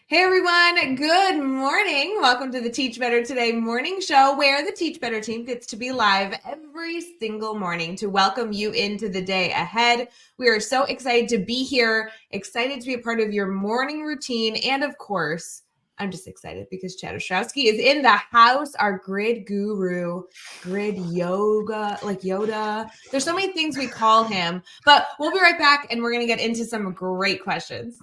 Hey everyone, good morning. Welcome to the Teach Better Today morning show where the Teach Better team gets to be live every single morning to welcome you into the day ahead. We are so excited to be here, excited to be a part of your morning routine. And of course, I'm just excited because Chad Ostrowski is in the house, our grid guru, grid yoga, like Yoda. There's so many things we call him, but we'll be right back and we're going to get into some great questions.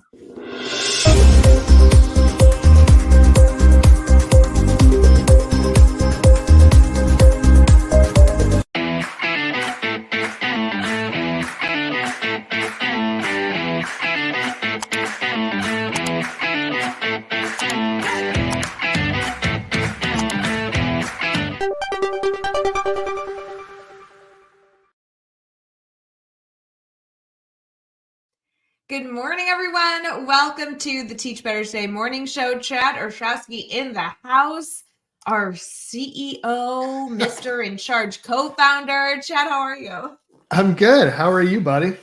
Good morning, everyone. Welcome to the Teach Better Today morning show. Chad Ostrowski in the house, our CEO, Mr. In Charge co-founder. Chad, how are you? I'm good. How are you, buddy?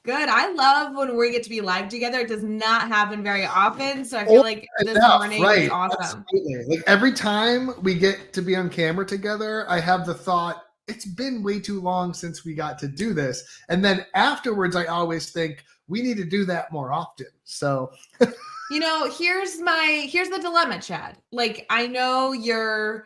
Good. I love when we get to be live together. It does not happen very often, so I feel like this morning is awesome. Absolutely. Like every time we get to be on camera together, I have the thought, it's been way too long since we got to do this. And then afterwards, I always think we need to do that more often. So, here's the dilemma, Chad. Like, I know you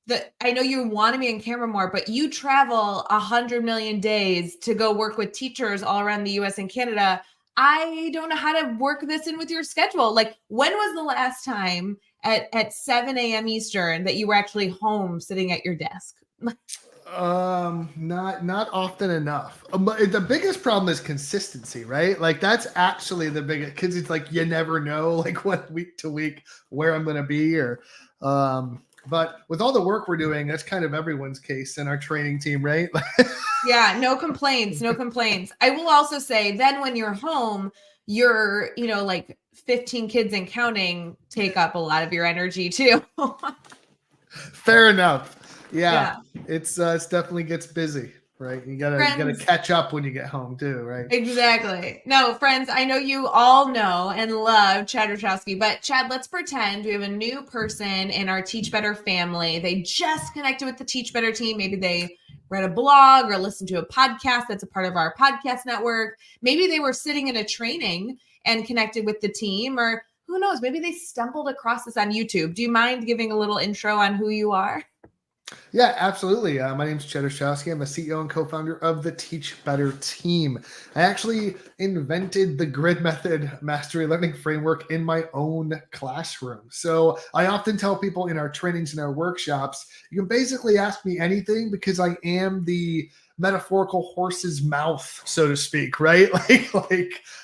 want to be on camera more, but you travel 100 million days to go work with teachers all around the US and Canada. I don't know how to work this in with your schedule. Like, when was the last time at 7 a.m. Eastern that you were actually home sitting at your desk? not often enough. But the biggest problem is consistency, right? Like that's actually the biggest, because it's like you never know, like what week to week where I'm going to be, or but with all the work we're doing, that's kind of everyone's case in our training team, right? Yeah, no complaints, no complaints. I will also say then when you're home, you're, like 15 kids and counting take up a lot of your energy too. Fair enough. Yeah. It's definitely gets busy, right? You gotta catch up when you get home too, right? Exactly. No, friends, I know you all know and love Chad Ostrowski, but Chad, let's pretend we have a new person in our Teach Better family. They just connected with the Teach Better team. Maybe they read a blog or listened to a podcast that's a part of our podcast network. Maybe they were sitting in a training and connected with the team, or who knows, maybe they stumbled across this on YouTube. Do you mind giving a little intro on who you are? Yeah, absolutely. My name is Chad Ostrowski. I'm the CEO and co-founder of the Teach Better team. I actually invented the grid method mastery learning framework in my own classroom. So I often tell people in our trainings and our workshops, you can basically ask me anything because I am the metaphorical horse's mouth, so to speak, right?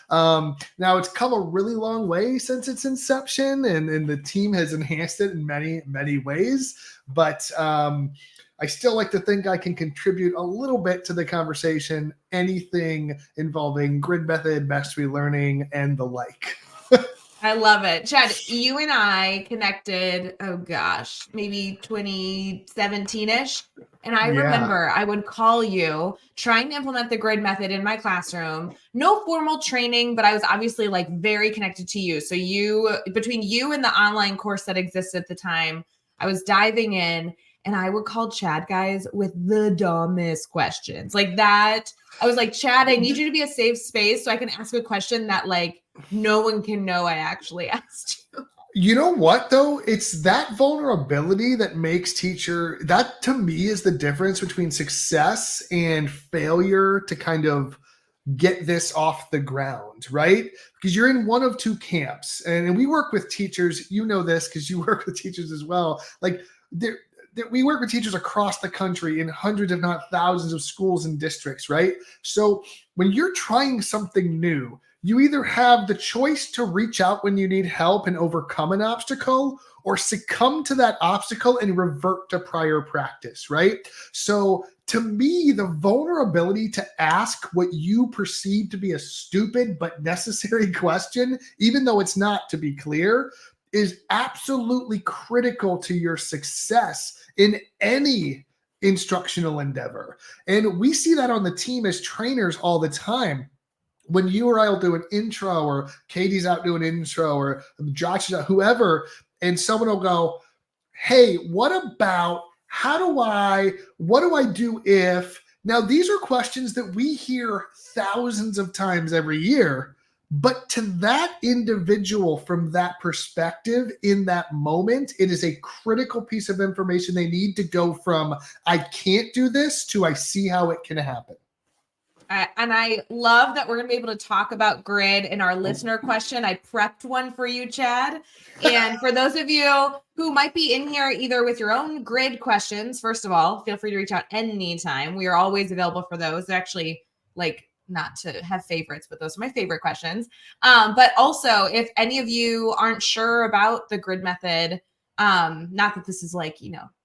Now it's come a really long way since its inception, and the team has enhanced it in many, many ways. But I still like to think I can contribute a little bit to the conversation, anything involving grid method, mastery learning, and the like. I love it. Chad, you and I connected, oh gosh, maybe 2017-ish. And I remember I would call you trying to implement the grid method in my classroom. No formal training, but I was obviously like very connected to you. So between you and the online course that existed at the time, I was diving in and I would call Chad, guys, with the dumbest questions like that. I was like, Chad, I need you to be a safe space so I can ask a question that like no one can know I actually asked you. You know what, though? It's that vulnerability that makes that to me is the difference between success and failure to kind of get this off the ground, right? Because you're in one of two camps. And we work with teachers, you know this because you work with teachers as well. Like we work with teachers across the country in hundreds, if not thousands of schools and districts, right? So when you're trying something new, you either have the choice to reach out when you need help and overcome an obstacle, or succumb to that obstacle and revert to prior practice, right? So to me, the vulnerability to ask what you perceive to be a stupid but necessary question, even though it's not, to be clear, is absolutely critical to your success in any instructional endeavor. And we see that on the team as trainers all the time. when you or I will do an intro, or Katie's out doing an intro, or Josh is out, whoever, and someone will go, hey, what do I do if, now these are questions that we hear thousands of times every year, but to that individual from that perspective in that moment, it is a critical piece of information they need to go from, I can't do this, to I see how it can happen. And I love that we're going to be able to talk about grid in our listener question. I prepped one for you, Chad. And for those of you who might be in here either with your own grid questions, first of all, feel free to reach out anytime. We are always available for those. They're actually like, not to have favorites, but those are my favorite questions. But also, if any of you aren't sure about the grid method, not that this is like,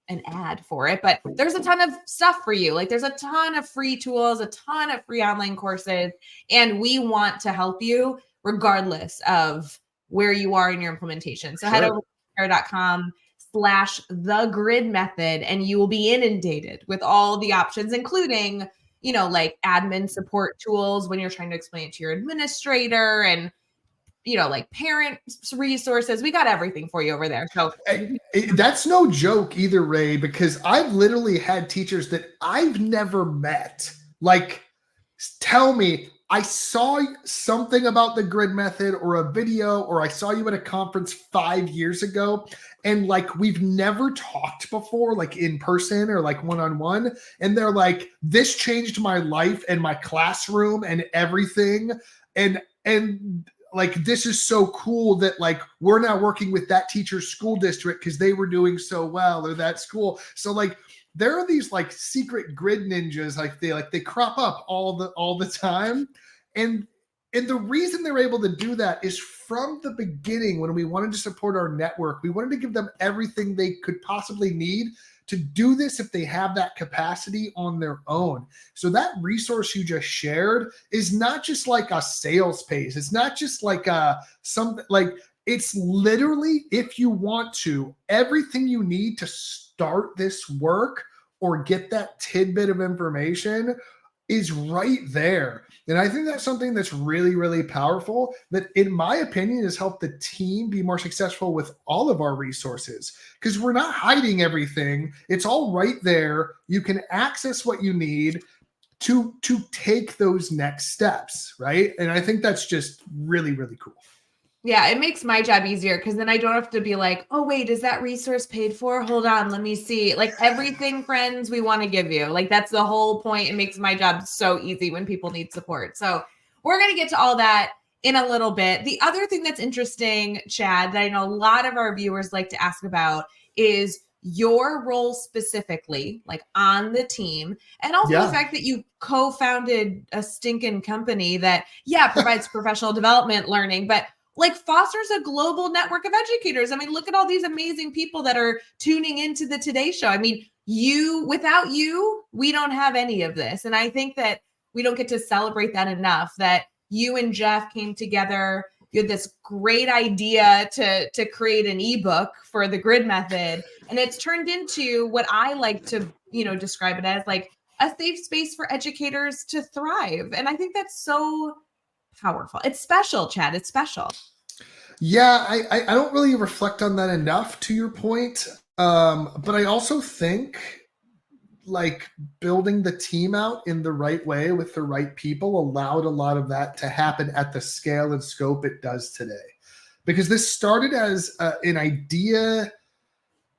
an ad for it, but there's a ton of stuff for you. Like there's a ton of free tools, a ton of free online courses, and we want to help you regardless of where you are in your implementation. So head over to kickstart.com/the-grid method, and you will be inundated with all the options, including, like admin support tools when you're trying to explain it to your administrator, and like parent resources. We got everything for you over there. So that's no joke either, Ray, because I've literally had teachers that I've never met like tell me, I saw something about the grid method or a video, or I saw you at a conference 5 years ago, and like we've never talked before, like in person or like one-on-one, and they're like, this changed my life and my classroom and everything, and like, this is so cool that like we're now working with that teacher's school district because they were doing so well, or that school. So like there are these like secret grid ninjas, they crop up all the time. And the reason they're able to do that is from the beginning, when we wanted to support our network, we wanted to give them everything they could possibly need to do this if they have that capacity on their own. So that resource you just shared is not just like a sales page. It's not just like it's literally, if you want to, everything you need to start this work or get that tidbit of information is right there. And I think that's something that's really, really powerful, that in my opinion has helped the team be more successful with all of our resources, because we're not hiding everything. It's all right there. You can access what you need to take those next steps, right? And I think that's just really, really cool. Yeah, it makes my job easier, because then I don't have to be like, oh, wait, is that resource paid for? Hold on, let me see. Like everything, friends, we want to give you. Like that's the whole point. It makes my job so easy when people need support. So we're going to get to all that in a little bit. The other thing that's interesting, Chad, that I know a lot of our viewers like to ask about is your role specifically, like on the team, and also the fact that you co-founded a stinking company that, provides professional development learning, but like fosters a global network of educators. I mean, look at all these amazing people that are tuning into the Today Show. I mean, without you, we don't have any of this. And I think that we don't get to celebrate that enough, that you and Jeff came together. You had this great idea to create an ebook for the grid method. And it's turned into what I like to, describe it as like a safe space for educators to thrive. And I think that's so powerful. It's special, Chad. It's special. Yeah, I don't really reflect on that enough, to your point. But I also think like building the team out in the right way with the right people allowed a lot of that to happen at the scale and scope it does today. Because this started as an idea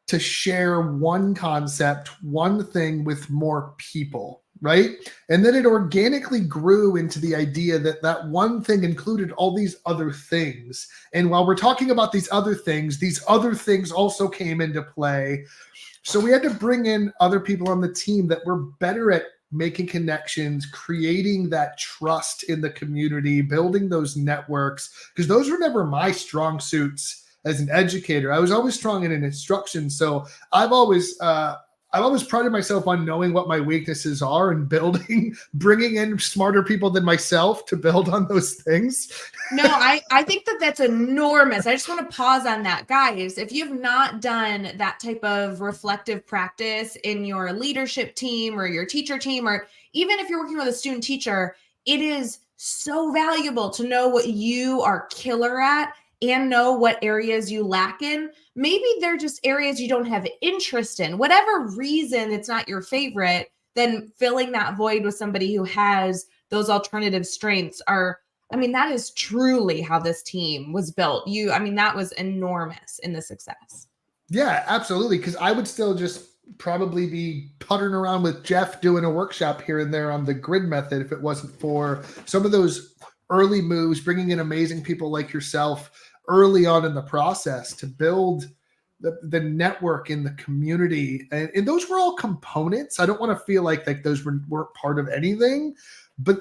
to share one concept, one thing with more people, right? And then it organically grew into the idea that that one thing included all these other things. And while we're talking about these other things also came into play. So we had to bring in other people on the team that were better at making connections, creating that trust in the community, building those networks, because those were never my strong suits as an educator. I was always strong in an instruction. So I've always prided myself on knowing what my weaknesses are and bringing in smarter people than myself to build on those things. No, I think that's enormous. I just want to pause on that. Guys, if you've not done that type of reflective practice in your leadership team or your teacher team, or even if you're working with a student teacher, it is so valuable to know what you are killer at and know what areas you lack in. Maybe they're just areas you don't have interest in. Whatever reason it's not your favorite, then filling that void with somebody who has those alternative strengths that is truly how this team was built. That was enormous in the success. Yeah, absolutely. Because I would still just probably be puttering around with Jeff doing a workshop here and there on the grid method if it wasn't for some of those early moves, bringing in amazing people like yourself early on in the process to build the network in the community. And those were all components. I don't want to feel like those weren't part of anything, but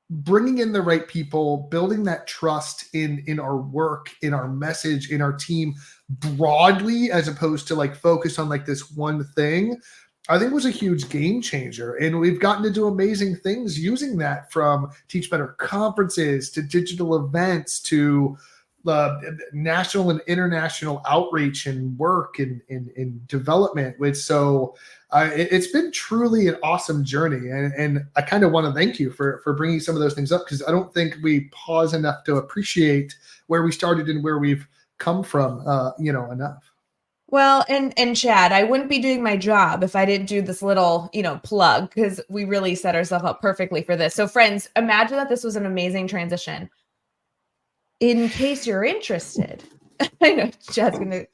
bringing in the right people, building that trust in our work, in our message, in our team broadly, as opposed to like focus on like this one thing, I think was a huge game changer. And we've gotten to do amazing things using that, from Teach Better conferences to digital events to national and international outreach and work and development. It's been truly an awesome journey. And I kind of want to thank you for bringing some of those things up, because I don't think we pause enough to appreciate where we started and where we've come from, enough. Well, and Chad, I wouldn't be doing my job if I didn't do this little, plug, because we really set ourselves up perfectly for this. So friends, imagine that this was an amazing transition. In case you're interested, I know Chad's going to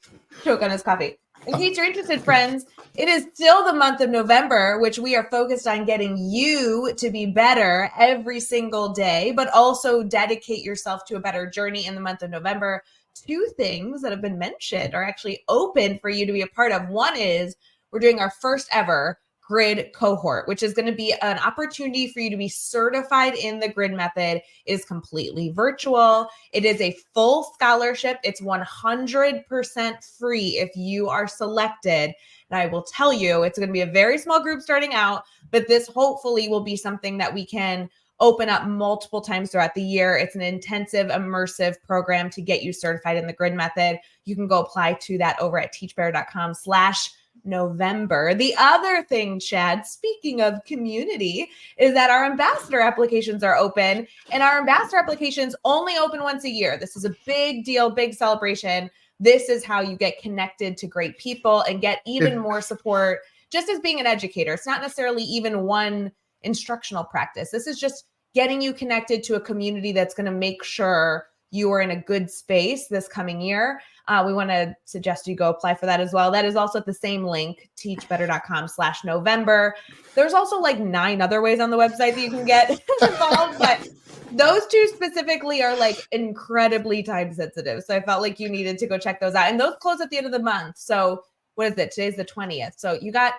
choke on his coffee. In case you're interested, friends, it is still the month of November, which we are focused on getting you to be better every single day, but also dedicate yourself to a better journey in the month of November. 2 things that have been mentioned are actually open for you to be a part of. One is we're doing our first ever grid cohort, which is going to be an opportunity for you to be certified in the grid method. It is completely virtual. It is a full scholarship. It's 100% free if you are selected. And I will tell you, it's going to be a very small group starting out, but this hopefully will be something that we can open up multiple times throughout the year. It's an intensive, immersive program to get you certified in the grid method. You can go apply to that over at teachbetter.com/November. The other thing, Chad, speaking of community, is that our ambassador applications are open, and our ambassador applications only open once a year. This is a big deal, big celebration. This is how you get connected to great people and get even more support just as being an educator. It's not necessarily even one instructional practice. This is just getting you connected to a community that's going to make sure you are in a good space this coming year. We want to suggest you go apply for that as well. That is also at the same link, teachbetter.com/November. There's also like 9 other ways on the website that you can get involved, but those 2 specifically are like incredibly time sensitive. So I felt like you needed to go check those out. And those close at the end of the month. So what is it? Today's the 20th. So you got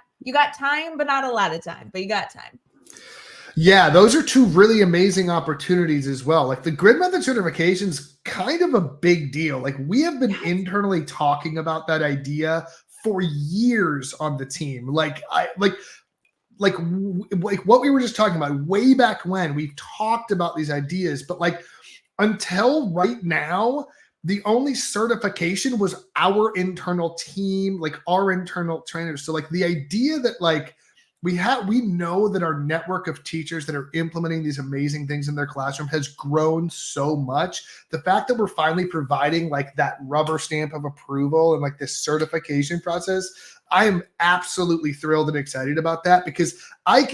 time, but not a lot of time, but you got time. Yeah, those are 2 really amazing opportunities as well. Like the grid method certification is kind of a big deal. Like we have been internally talking about that idea for years on the team. Like what we were just talking about way back when, we've talked about these ideas, but like until right now, the only certification was our internal team, like our internal trainers. So like the idea that like we know that our network of teachers that are implementing these amazing things in their classroom has grown so much. The fact that we're finally providing like that rubber stamp of approval and like this certification process, I am absolutely thrilled and excited about that, because I'm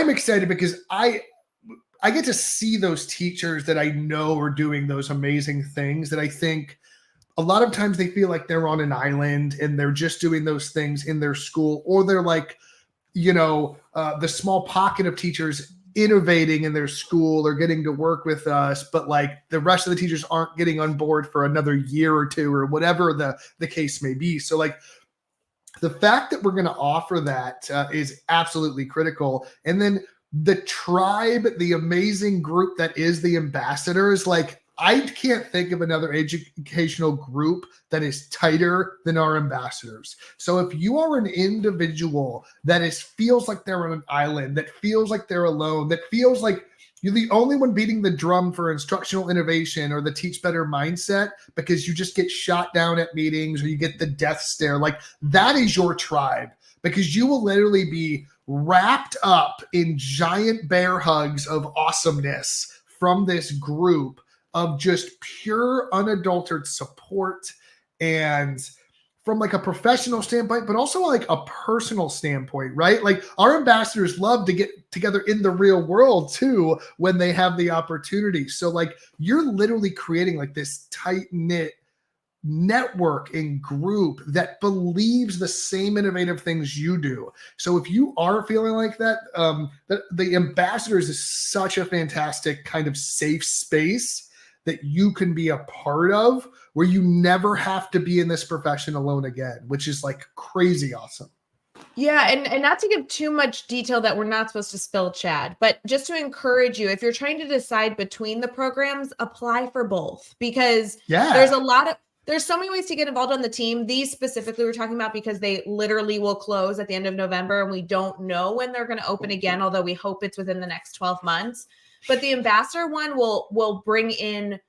excited because I get to see those teachers that I know are doing those amazing things that I think a lot of times they feel like they're on an island and they're just doing those things in their school, or they're like, the small pocket of teachers innovating in their school or getting to work with us, but like the rest of the teachers aren't getting on board for another year or 2 or whatever the case may be. So like the fact that we're going to offer that is absolutely critical. And then the tribe, the amazing group that is the ambassadors, like I can't think of another educational group that is tighter than our ambassadors. So if you are an individual that feels like they're on an island, that feels like they're alone, that feels like you're the only one beating the drum for instructional innovation or the teach better mindset because you just get shot down at meetings or you get the death stare, like that is your tribe, because you will literally be wrapped up in giant bear hugs of awesomeness from this group of just pure unadulterated support, and from like a professional standpoint, but also like a personal standpoint, right? Like our ambassadors love to get together in the real world too when they have the opportunity. So like you're literally creating like this tight knit network and group that believes the same innovative things you do. So if you are feeling like that, the ambassadors is such a fantastic kind of safe space that you can be a part of, where you never have to be in this profession alone again, which is like crazy awesome. Yeah, and not to give too much detail that we're not supposed to spill, Chad, but just to encourage you, if you're trying to decide between the programs, apply for both, because there's so many ways to get involved on the team. These specifically we're talking about because they literally will close at the end of November, and we don't know when they're going to open again, although we hope it's within the next 12 months. But the ambassador one will bring in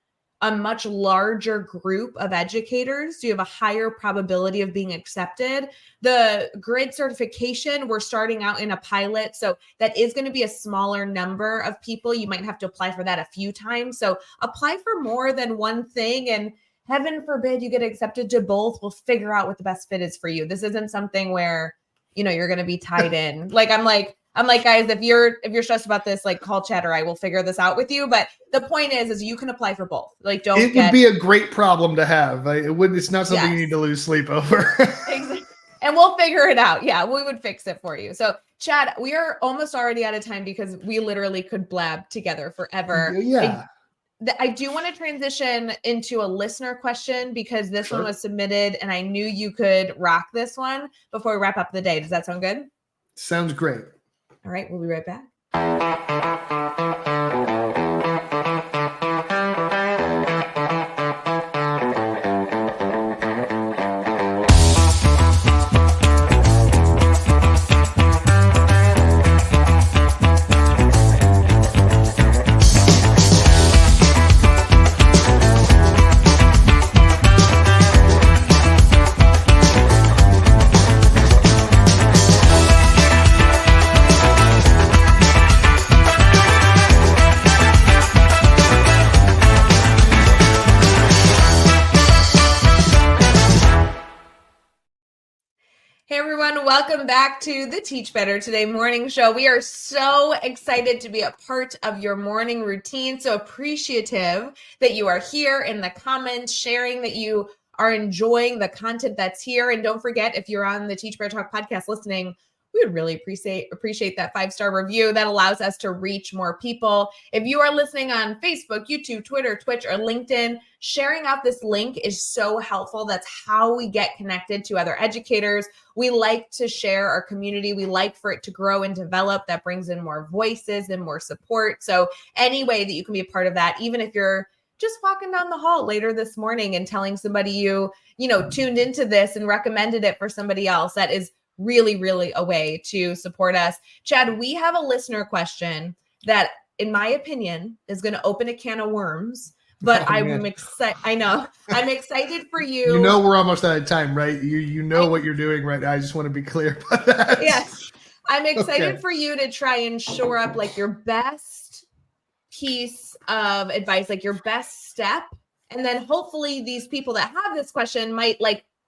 a much larger group of educators. So you have a higher probability of being accepted. The grid certification, we're starting out in a pilot. So that is going to be a smaller number of people. You might have to apply for that a few times. So apply for more than one thing, and heaven forbid you get accepted to both. We'll figure out what the best fit is for you. This isn't something where, you're going to be tied in. I'm like, guys, if you're stressed about this, like call Chad or I will figure this out with you. But the point is you can apply for both. Like, would be a great problem to have. It's not something you need to lose sleep over. Exactly. And we'll figure it out. Yeah, we would fix it for you. So Chad, we are almost already out of time because we literally could blab together forever. Yeah. I do want to transition into a listener question because this one was submitted and I knew you could rock this one before we wrap up the day. Does that sound good? Sounds great. All right, we'll be right back. Welcome back to the Teach Better Today morning show. We are so excited to be a part of your morning routine. So appreciative that you are here in the comments, sharing that you are enjoying the content that's here. And don't forget, if you're on the Teach Better Talk podcast listening, we would really appreciate that 5-star review. That allows us to reach more people. If you are listening on Facebook, YouTube, Twitter, Twitch, or LinkedIn, sharing out this link is so helpful. That's how we get connected to other educators. We like to share our community. We like for it to grow and develop. That brings in more voices and more support. So any way that you can be a part of that, even if you're just walking down the hall later this morning and telling somebody you tuned into this and recommended it for somebody else, that is really, really a way to support us. Chad, we have a listener question that, in my opinion, is going to open a can of worms, but I'm excited. I know. I'm excited for you. We're almost out of time, right? You know what you're doing right now. I just want to be clear about that. Yes. I'm excited for you to try and shore up like your best piece of advice, like your best step. And then hopefully these people that have this question might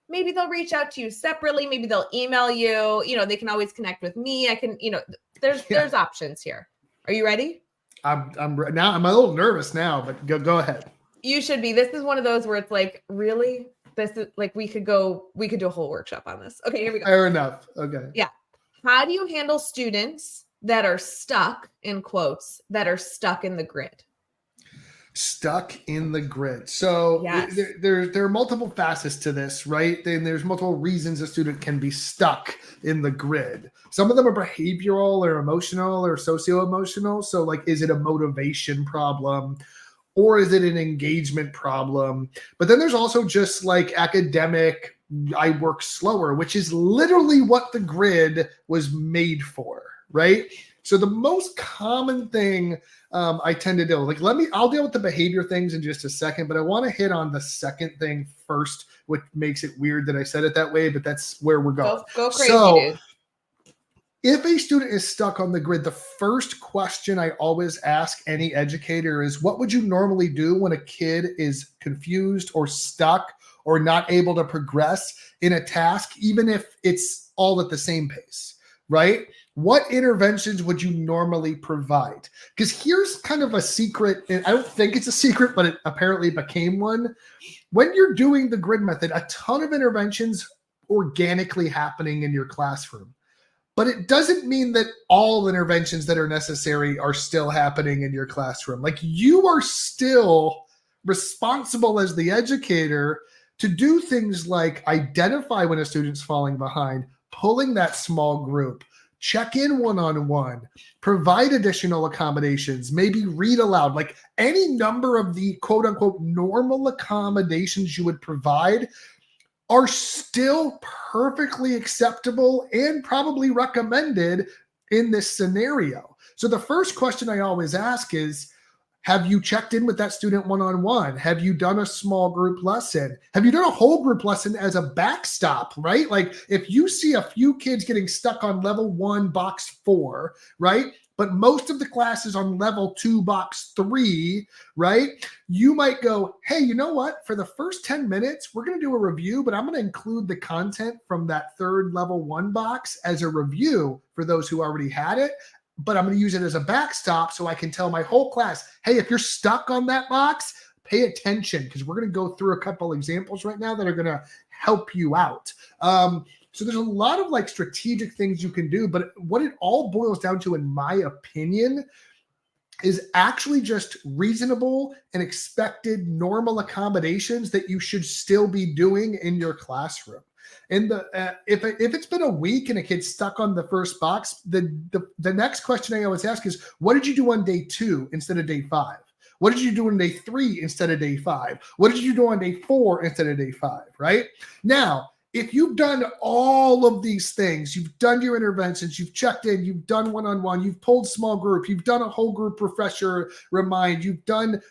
maybe they'll reach out to you separately. Maybe they'll email you. They can always connect with me. I can, there's options here. Are you ready? I'm now. I'm a little nervous now, but go ahead. You should be. This is one of those where it's like, really? This is like, we could do a whole workshop on this. Okay, here we go. Fair enough. Okay. Yeah. How do you handle students that are stuck, in quotes, that are stuck in the grid? Stuck in the grid. So yes. there are multiple facets to this, right? And there's multiple reasons a student can be stuck in the grid. Some of them are behavioral or emotional or socio-emotional. So like, is it a motivation problem or is it an engagement problem? But then there's also just like academic, I work slower, which is literally what the grid was made for, right? So the most common thing I tend to do, I'll deal with the behavior things in just a second, but I want to hit on the second thing first, which makes it weird that I said it that way, but that's where we're going. Go crazy, dude. If a student is stuck on the grid, the first question I always ask any educator is, what would you normally do when a kid is confused or stuck or not able to progress in a task, even if it's all at the same pace, right? What interventions would you normally provide? Because here's kind of a secret, and I don't think it's a secret, but it apparently became one. When you're doing the grid method, a ton of interventions organically happening in your classroom. But it doesn't mean that all interventions that are necessary are still happening in your classroom. Like, you are still responsible as the educator to do things like identify when a student's falling behind, pulling that small group, check in one-on-one, provide additional accommodations, maybe read aloud, like any number of the quote unquote normal accommodations you would provide are still perfectly acceptable and probably recommended in this scenario. So the first question I always ask is, have you checked in with that student one-on-one? Have you done a small group lesson? Have you done a whole group lesson as a backstop, right? Like, if you see a few kids getting stuck on level 1, box 4, right? But most of the class is on level 2, box 3, right? You might go, hey, you know what? For the first 10 minutes, we're going to do a review, but I'm going to include the content from that third level 1 box as a review for those who already had it. But I'm going to use it as a backstop so I can tell my whole class, hey, if you're stuck on that box, pay attention, because we're going to go through a couple examples right now that are going to help you out. So there's a lot of like strategic things you can do, but what it all boils down to, in my opinion, is actually just reasonable and expected normal accommodations that you should still be doing in your classroom. And if it's been a week and a kid's stuck on the first box, the next question I always ask is, what did you do on day 2 instead of day 5? What did you do on day 3 instead of day 5? What did you do on day 4 instead of day 5, right? Now, if you've done all of these things, you've done your interventions, you've checked in, you've done one-on-one, you've pulled small group, you've done a whole group refresher remind, you've done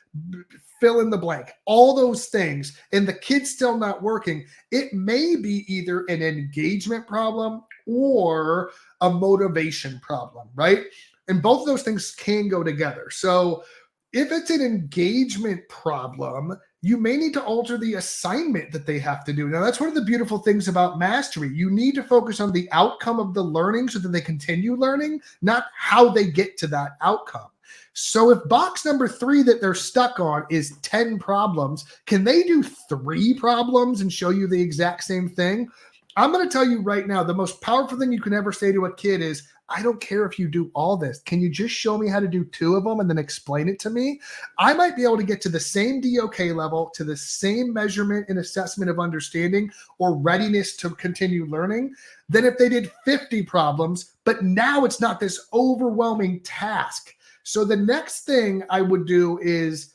fill in the blank, all those things, and the kid's still not working, it may be either an engagement problem or a motivation problem, right? And both of those things can go together. So if it's an engagement problem, you may need to alter the assignment that they have to do. Now, that's one of the beautiful things about mastery. You need to focus on the outcome of the learning so that they continue learning, not how they get to that outcome. So if box number 3 that they're stuck on is 10 problems, can they do 3 problems and show you the exact same thing? I'm going to tell you right now, the most powerful thing you can ever say to a kid is, I don't care if you do all this. Can you just show me how to do 2 of them and then explain it to me? I might be able to get to the same DOK level, to the same measurement and assessment of understanding or readiness to continue learning than if they did 50 problems, but now it's not this overwhelming task. So the next thing I would do is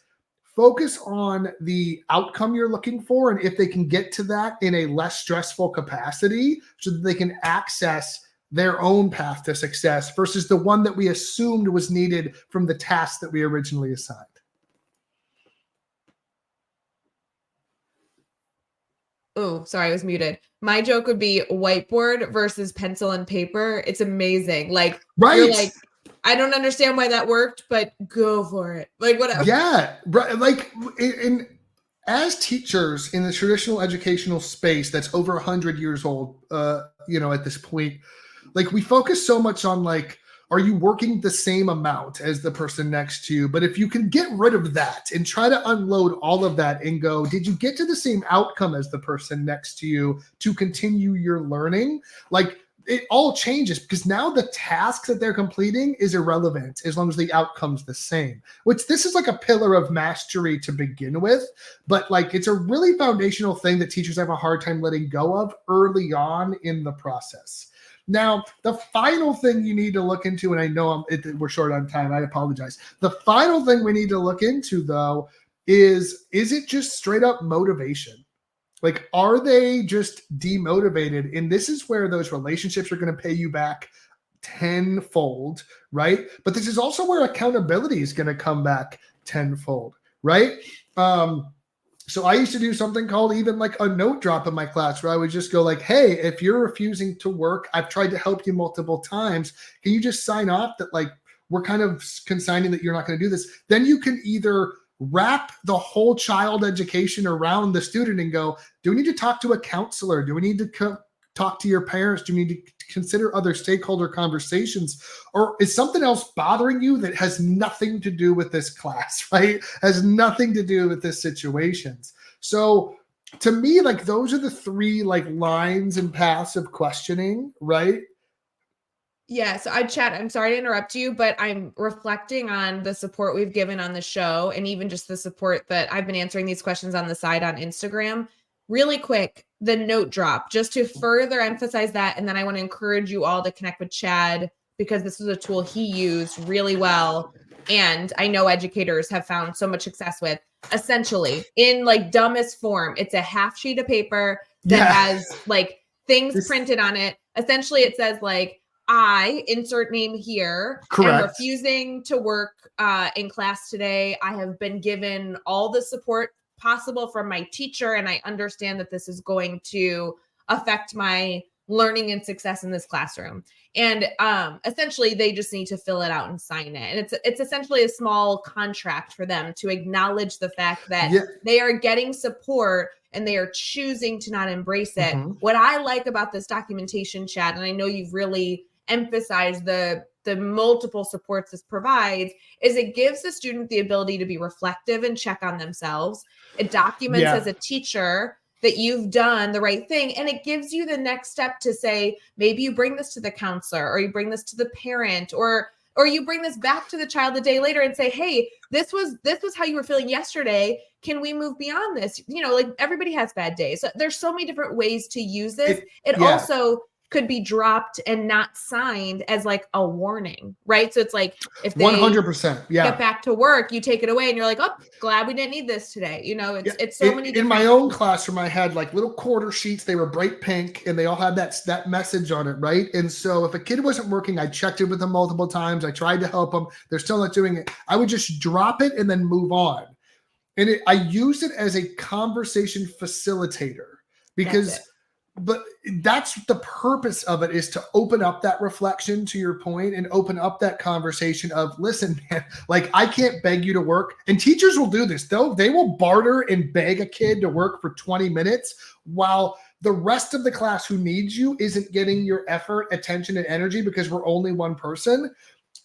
focus on the outcome you're looking for and if they can get to that in a less stressful capacity so that they can access their own path to success versus the one that we assumed was needed from the task that we originally assigned. Oh, sorry, I was muted. My joke would be whiteboard versus pencil and paper. It's amazing. Like, right. You're like, I don't understand why that worked, but go for it. Like, whatever. Yeah. Right. Like, as teachers in the traditional educational space that's over 100 years old, at this point, like, we focus so much on, like, are you working the same amount as the person next to you? But if you can get rid of that and try to unload all of that and go, did you get to the same outcome as the person next to you to continue your learning? Like, it all changes because now the task that they're completing is irrelevant as long as the outcome's the same, which this is like a pillar of mastery to begin with. But like, it's a really foundational thing that teachers have a hard time letting go of early on in the process. Now, the final thing you need to look into, and I know we're short on time, I apologize. The final thing we need to look into, though, is it just straight up motivation? Like, are they just demotivated? And this is where those relationships are going to pay you back tenfold, right? But this is also where accountability is going to come back tenfold, right? So I used to do something called even like a note drop in my class where I would just go like, hey, if you're refusing to work, I've tried to help you multiple times. Can you just sign off that like we're kind of consigning that you're not going to do this? Then you can either wrap the whole child education around the student and go, do we need to talk to a counselor? Do we need to talk to your parents? Do we need to consider other stakeholder conversations? Or is something else bothering you that has nothing to do with this class, right? Has nothing to do with this situations. So to me, like those are the three like lines and paths of questioning, right? Yeah, so Chad, I'm sorry to interrupt you, but I'm reflecting on the support we've given on the show and even just the support that I've been answering these questions on the side on Instagram. Really quick, the note drop, just to further emphasize that. And then I want to encourage you all to connect with Chad because this is a tool he used really well. And I know educators have found so much success with. Essentially, in like dumbest form, it's a half sheet of paper that has like things printed on it. Essentially, it says like, I insert name here. Correct. Am refusing to work in class today. I have been given all the support possible from my teacher, and I understand that this is going to affect my learning and success in this classroom. And essentially, they just need to fill it out and sign it. And it's essentially a small contract for them to acknowledge the fact that they are getting support and they are choosing to not embrace it. Mm-hmm. What I like about this documentation, Chad, and I know you've really emphasized the multiple supports this provides, is it gives the student the ability to be reflective and check on themselves. It documents as a teacher that you've done the right thing. And it gives you the next step to say, maybe you bring this to the counselor or you bring this to the parent or you bring this back to the child a day later and say, hey, this was how you were feeling yesterday. Can we move beyond this? You know, like everybody has bad days. So there's so many different ways to use this. It also could be dropped and not signed as like a warning, right? So it's like if they 100%, get back to work, you take it away and you're like, oh, glad we didn't need this today. You know, it's so many different. In my own classroom, I had like little quarter sheets. They were bright pink and they all had that message on it, right? And so if a kid wasn't working, I checked in with them multiple times. I tried to help them. They're still not doing it. I would just drop it and then move on. And I used it as a conversation facilitator because but that's the purpose of it, is to open up that reflection, to your point, and open up that conversation of, listen, man, like I can't beg you to work. And teachers will do this, though. They will barter and beg a kid to work for 20 minutes while the rest of the class who needs you isn't getting your effort, attention, and energy because we're only one person.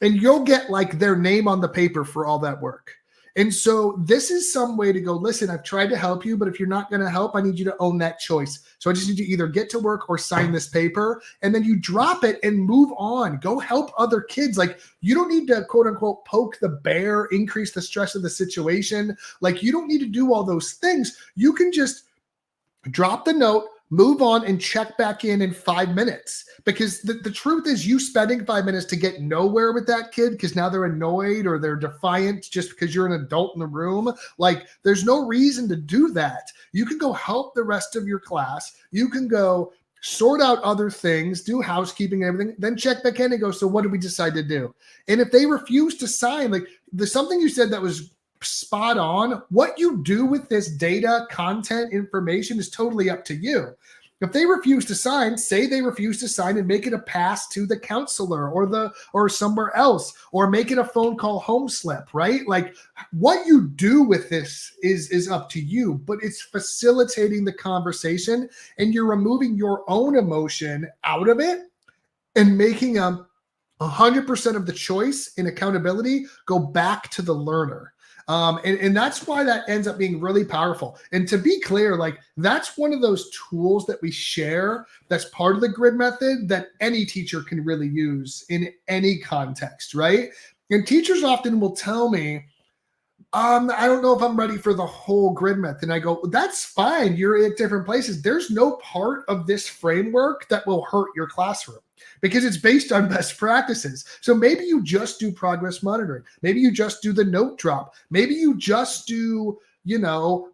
And you'll get like their name on the paper for all that work. And so this is some way to go, listen, I've tried to help you, but if you're not going to help, I need you to own that choice. So I just need you to either get to work or sign this paper, and then you drop it and move on. Go help other kids. Like you don't need to quote unquote poke the bear, increase the stress of the situation. Like you don't need to do all those things. You can just drop the note, move on, and check back in 5 minutes. Because the truth is, you spending 5 minutes to get nowhere with that kid because now they're annoyed or they're defiant just because you're an adult in the room. Like there's no reason to do that. You can go help the rest of your class. You can go sort out other things, do housekeeping and everything, then check back in and go, so what did we decide to do? And if they refuse to sign, like there's something you said that was spot on. What you do with this data, content, information is totally up to you. If they refuse to sign, say they refuse to sign and make it a pass to the counselor or somewhere else, or make it a phone call home slip, right? Like what you do with this is up to you, but it's facilitating the conversation and you're removing your own emotion out of it and making 100% of the choice and accountability go back to the learner. And that's why that ends up being really powerful. And to be clear, like that's one of those tools that we share that's part of the grid method that any teacher can really use in any context, right? And teachers often will tell me, I don't know if I'm ready for the whole grid method. And I go, that's fine. You're at different places. There's no part of this framework that will hurt your classroom because it's based on best practices. So maybe you just do progress monitoring. Maybe you just do the note drop. Maybe you just do,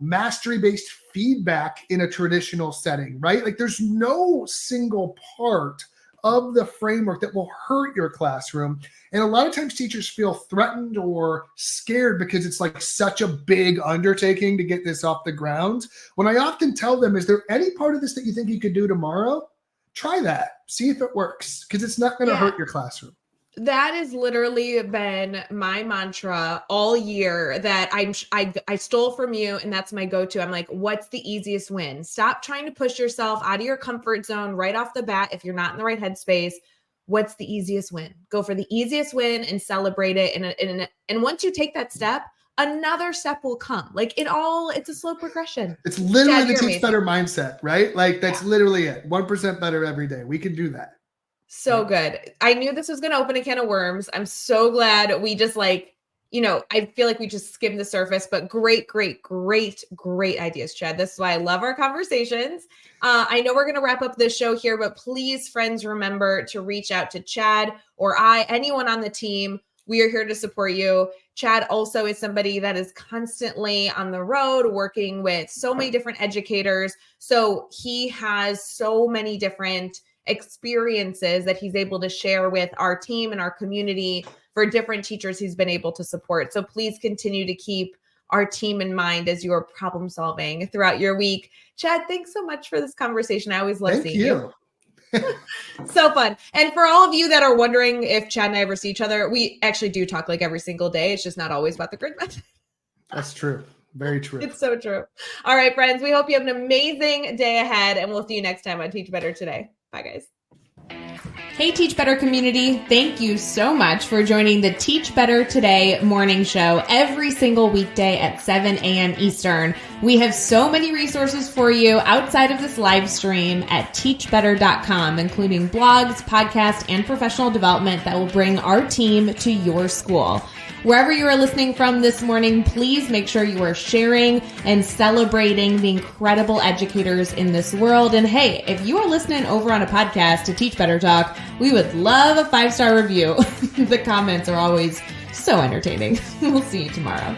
mastery-based feedback in a traditional setting, right? Like there's no single part of the framework that will hurt your classroom. And a lot of times teachers feel threatened or scared because it's like such a big undertaking to get this off the ground. When I often tell them, is there any part of this that you think you could do tomorrow? Try that. See if it works, because it's not going to hurt your classroom. That has literally been my mantra all year that I stole from you, and that's my go-to. I'm like, what's the easiest win? Stop trying to push yourself out of your comfort zone right off the bat if you're not in the right headspace. What's the easiest win? Go for the easiest win and celebrate it. And once you take that step, another step will come. Like it's a slow progression. It's literally Chad, the Teach amazing. Better mindset, right? Like that's literally it. 1% better every day. We can do that. So good. I knew this was going to open a can of worms. I'm so glad we just I feel like we just skimmed the surface, but great ideas, Chad. This is why I love our conversations. I know we're going to wrap up this show here, but please, friends, remember to reach out to Chad or anyone on the team. We are here to support you. Chad also is somebody that is constantly on the road working with so many different educators. So he has so many different experiences that he's able to share with our team and our community for different teachers he's been able to support. So please continue to keep our team in mind as you're problem solving throughout your week. Chad, thanks so much for this conversation. I always love seeing you. So fun. And for all of you that are wondering if Chad and I ever see each other, we actually do talk like every single day. It's just not always about the grid method. That's true. Very true. It's so true. All right, friends, we hope you have an amazing day ahead, and we'll see you next time on Teach Better Today. Bye, guys. Hey, Teach Better community. Thank you so much for joining the Teach Better Today morning show every single weekday at 7 a.m. Eastern. We have so many resources for you outside of this live stream at teachbetter.com, including blogs, podcasts, and professional development that will bring our team to your school. Wherever you are listening from this morning, please make sure you are sharing and celebrating the incredible educators in this world. And hey, if you are listening over on a podcast to Teach Better Talk, we would love a 5-star review. The comments are always so entertaining. We'll see you tomorrow.